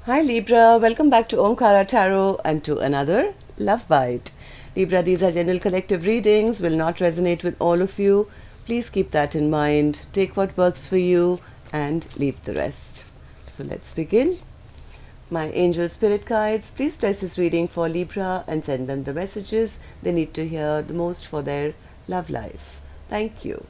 Hi Libra, welcome back to Omkara Tarot and to another Love Bite. Libra, these are general collective readings, will not resonate with all of you. Please keep that in mind. Take what works for you and leave the rest. So let's begin. My angel spirit guides, please bless this reading for Libra and send them the messages they need to hear the most for their love life. Thank you.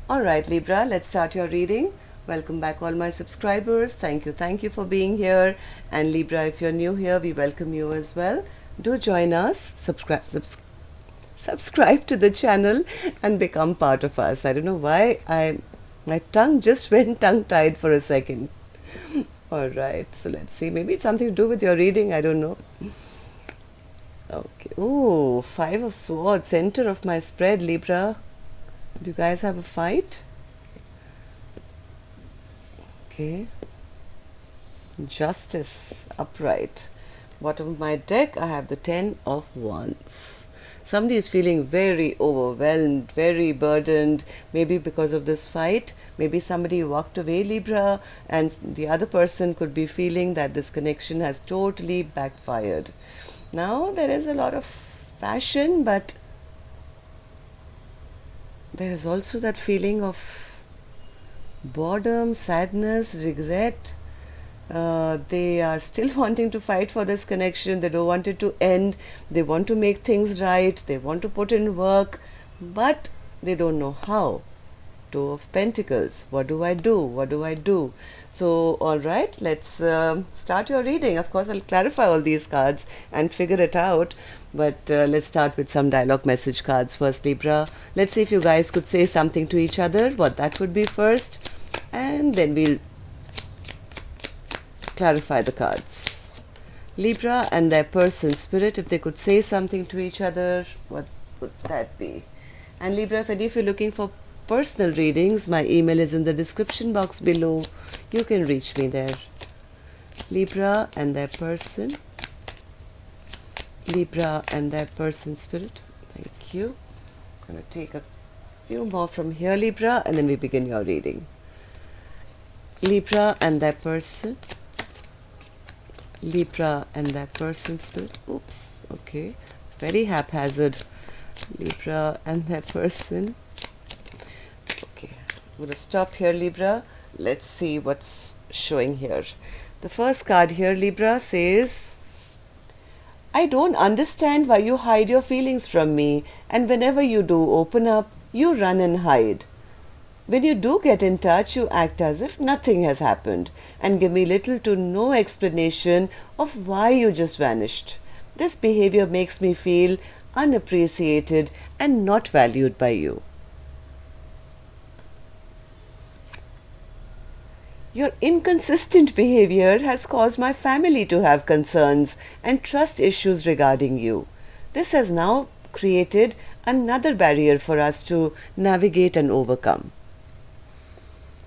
Alright Libra, let's start your reading. Welcome back all my subscribers. Thank you for being here. And Libra, if you're new here, we welcome you as well. Do join us, subscribe to the channel and become part of us. I don't know why my tongue just went tongue-tied for a second. Alright, so let's see. Maybe it's something to do with your reading, I don't know. Okay. Oh, 5 of Swords, center of my spread, Libra. Do you guys have a fight? Okay. Justice, upright. Bottom of my deck, I have the 10 of Wands. Somebody is feeling very overwhelmed, very burdened, maybe because of this fight. Maybe somebody walked away, Libra, and the other person could be feeling that this connection has totally backfired. Now, there is a lot of passion, but there is also that feeling of boredom, sadness, regret. They are still wanting to fight for this connection. They don't want it to end. They want to make things right. They want to put in work, but they don't know how. 2 of Pentacles. What do I do? What do I do? So, all right, let's start your reading. Of course, I'll clarify all these cards and figure it out. But let's start with some dialogue message cards first, Libra. Let's see if you guys could say something to each other, what that would be first. And then we'll clarify the cards. Libra and their person spirit, if they could say something to each other, what would that be? And Libra, if any of you are looking for personal readings, my email is in the description box below. You can reach me there. Libra and their person. Libra and their person spirit. Thank you. I'm going to take a few more from here, Libra, and then we begin your reading. Libra and their person. Libra and their person spirit. Oops, okay. Very haphazard. Libra and their person. Okay, I'm going to stop here, Libra. Let's see what's showing here. The first card here, Libra, says, I don't understand why you hide your feelings from me, and whenever you do open up, you run and hide. When you do get in touch, you act as if nothing has happened and give me little to no explanation of why you just vanished. This behavior makes me feel unappreciated and not valued by you. Your inconsistent behavior has caused my family to have concerns and trust issues regarding you. This has now created another barrier for us to navigate and overcome.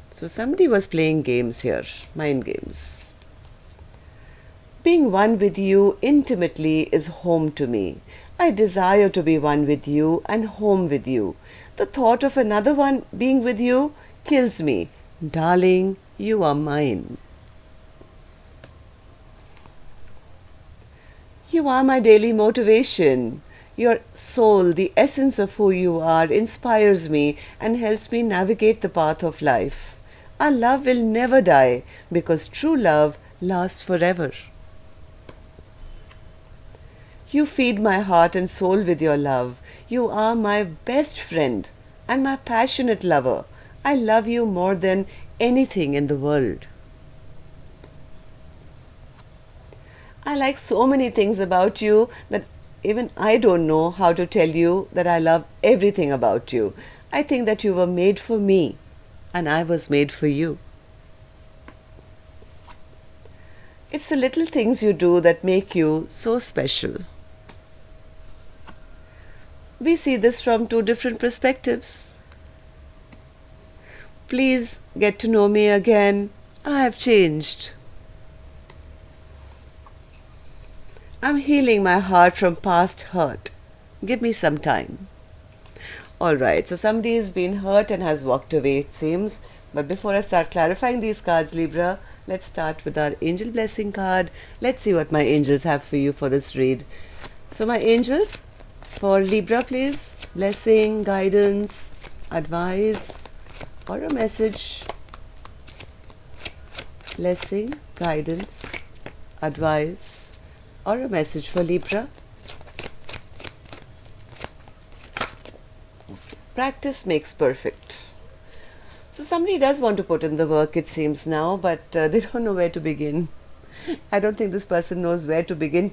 So somebody was playing games here, mind games. Being one with you intimately is home to me. I desire to be one with you and home with you. The thought of another one being with you kills me. Darling, you are mine. You are my daily motivation. Your soul, the essence of who you are, inspires me and helps me navigate the path of life. Our love will never die because true love lasts forever. You feed my heart and soul with your love. You are my best friend and my passionate lover. I love you more than anything in the world. I like so many things about you that even I don't know how to tell you that I love everything about you. I think that you were made for me and I was made for you. It's the little things you do that make you so special. We see this from 2 different perspectives. Please get to know me again. I have changed. I'm healing my heart from past hurt. Give me some time. Alright, so somebody has been hurt and has walked away, it seems. But before I start clarifying these cards, Libra, Let's start with our angel blessing card. Let's see what my angels have for you for this read. So my angels, for Libra please, blessing, guidance, advice, or a message. Blessing, guidance, advice, or a message for Libra. Practice makes perfect. So somebody does want to put in the work, it seems now, but they don't know where to begin. I don't think this person knows where to begin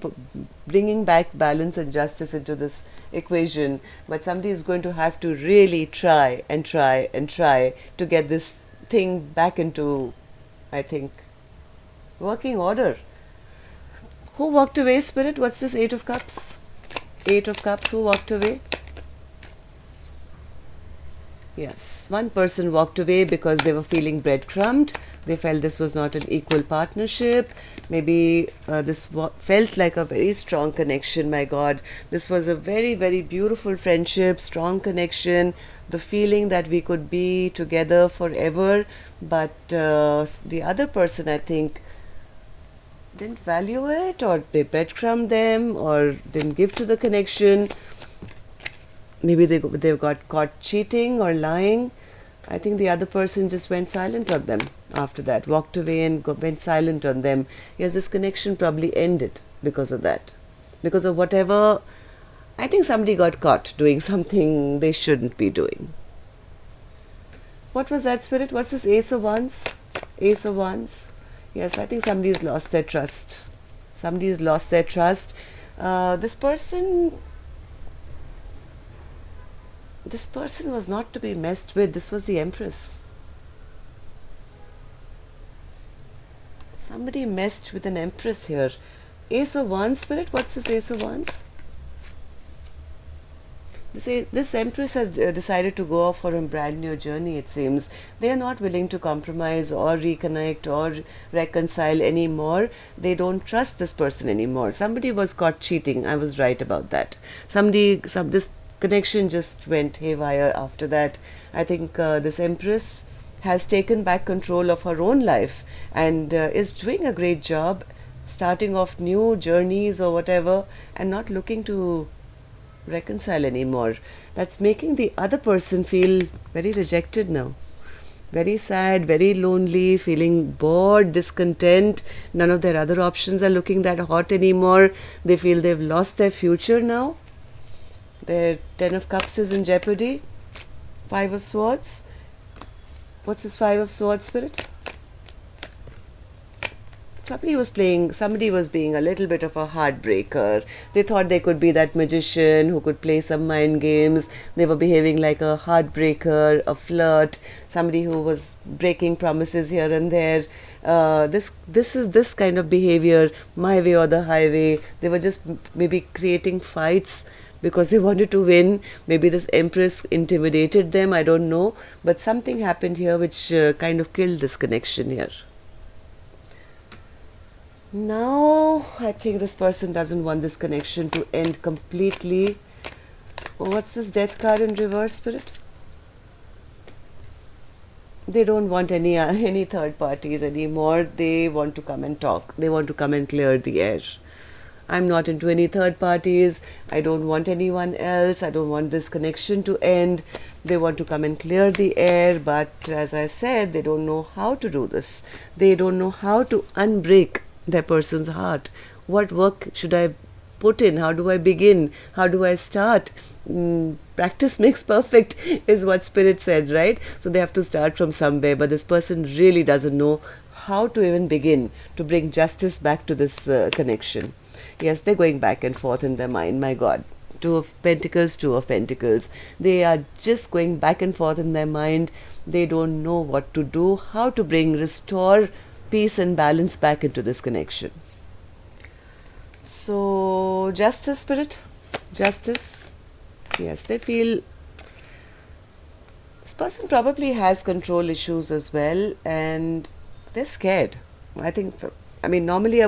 bringing back balance and justice into this equation, but somebody is going to have to really try and try and try to get this thing back into, I think, working order. Who walked away, Spirit? What's this 8 of Cups? 8 of Cups, who walked away? Yes, one person walked away because they were feeling breadcrumbed. They felt this was not an equal partnership. Maybe this felt like a very strong connection, my God. This was a very, very beautiful friendship, strong connection, the feeling that we could be together forever. But the other person, I think, didn't value it, or they breadcrumbed them, or didn't give to the connection. Maybe they got caught cheating or lying. I think the other person just went silent on them after that, walked away and went silent on them. Yes, this connection probably ended because of that. Because of whatever, I think somebody got caught doing something they shouldn't be doing. What was that, Spirit? What's this Ace of Wands? Ace of Wands. Yes, I think somebody's lost their trust. Somebody's lost their trust. This person was not to be messed with. This was the Empress. Somebody messed with an Empress here. Ace of Wands, Spirit. What's this Ace of Wands? This Empress has decided to go off for a brand new journey, it seems. They are not willing to compromise or reconnect or reconcile anymore. They don't trust this person anymore. Somebody was caught cheating. I was right about that. This connection just went haywire after that. I think this Empress has taken back control of her own life and is doing a great job starting off new journeys or whatever, and not looking to reconcile anymore. That's making the other person feel very rejected now. Very sad, very lonely, feeling bored, discontent. None of their other options are looking that hot anymore. They feel they've lost their future now. Their 10 of Cups is in jeopardy. 5 of Swords. What's this 5 of Swords, Spirit? Somebody was being a little bit of a heartbreaker. They thought they could be that magician who could play some mind games. They were behaving like a heartbreaker, a flirt, somebody who was breaking promises here and there. This is this kind of behavior, my way or the highway. They were just maybe creating fights because they wanted to win. Maybe this Empress intimidated them, I don't know. But something happened here which kind of killed this connection here. Now, I think this person doesn't want this connection to end completely. Oh, what's this Death card in reverse, Spirit? They don't want any third parties anymore. They want to come and talk. They want to come and clear the air. I'm not into any third parties. I don't want anyone else. I don't want this connection to end. They want to come and clear the air, but as I said, they don't know how to do this. They don't know how to unbreak their person's heart. What work should I put in? How do I begin? How do I start? Practice makes perfect is what Spirit said, right? So they have to start from somewhere, but this person really doesn't know how to even begin to bring justice back to this connection. Yes, they're going back and forth in their mind, my God. 2 of Pentacles, 2 of Pentacles. They are just going back and forth in their mind. They don't know what to do, how to restore peace and balance back into this connection. So, Justice, Spirit? Justice? Yes, they feel this person probably has control issues as well, and they're scared. Normally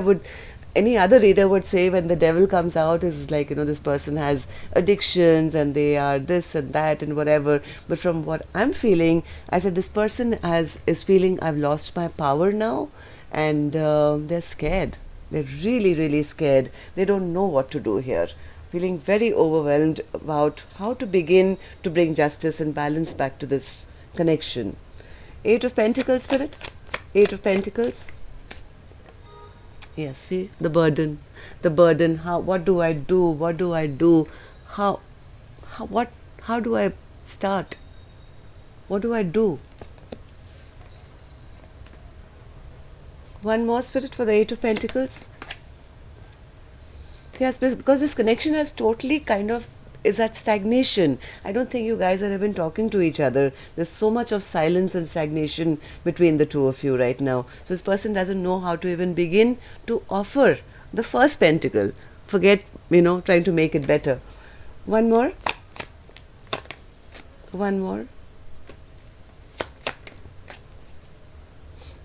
any other reader would say when the devil comes out is like, this person has addictions and they are this and that and whatever. But from what I'm feeling, I said this person is feeling I've lost my power now, and they're scared. They're really, really scared. They don't know what to do here. Feeling very overwhelmed about how to begin to bring justice and balance back to this connection. Eight of Pentacles, Spirit. Eight of Pentacles. Yes, see the burden. The burden. How? What do I do? What do I do? How? What? How do I start? What do I do? One more, Spirit, for the Eight of Pentacles. Yes, because this connection has totally kind of is at stagnation. I don't think you guys are even talking to each other. There's so much of silence and stagnation between the two of you right now. So this person doesn't know how to even begin to offer the first pentacle. Forget, trying to make it better. One more. One more.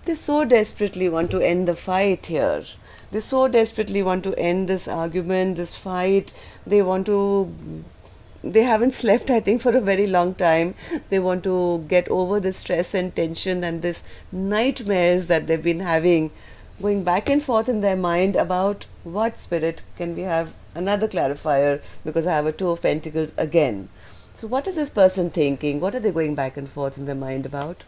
They so desperately want to end the fight here. They so desperately want to end this argument, this fight. They haven't slept, I think, for a very long time. They want to get over the stress and tension and this nightmares that they've been having, going back and forth in their mind about what, Spirit. Can we have another clarifier? Because I have a Two of Pentacles again. So what is this person thinking? What are they going back and forth in their mind about?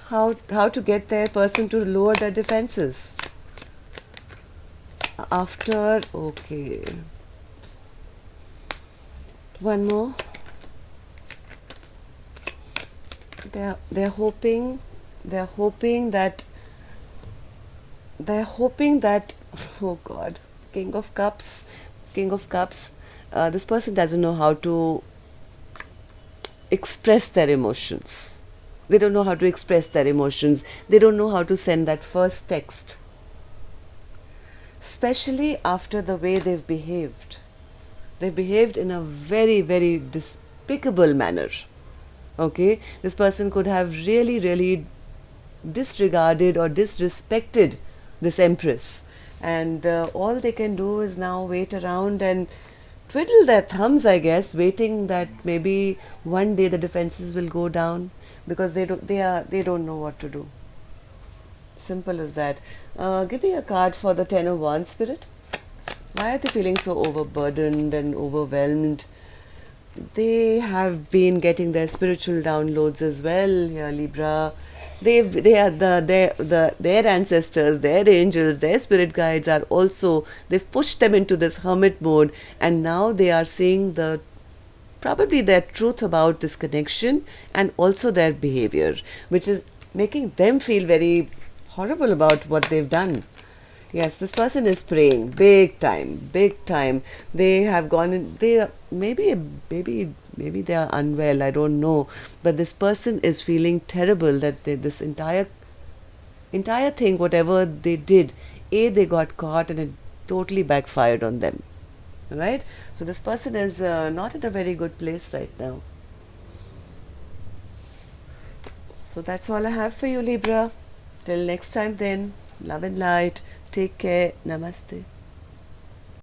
How to get their person to lower their defenses after. Okay, one more. They're hoping that oh God, King of Cups. This person doesn't know how to express their emotions. They don't know how to express their emotions. They don't know how to send that first text. Especially after the way they've behaved. They've behaved in a very, very despicable manner. Okay? This person could have really, really disregarded or disrespected this Empress. And all they can do is now wait around and twiddle their thumbs, I guess, waiting that maybe one day the defenses will go down. Because they don't know what to do. Simple as that. Give me a card for the Ten of Wands, Spirit. Why are they feeling so overburdened and overwhelmed? They have been getting their spiritual downloads as well here, Libra. Their ancestors, their angels, their spirit guides are also, they've pushed them into this hermit mode, and now they are seeing probably their truth about this connection and also their behavior, which is making them feel very horrible about what they've done. Yes, this person is praying big time. They have gone in, maybe they are unwell, I don't know, but this person is feeling terrible that this entire thing, whatever they did, they got caught and it totally backfired on them. Right? So this person is not in a very good place right now. So that's all I have for you, Libra. Till next time then, love and light. Take care. Namaste.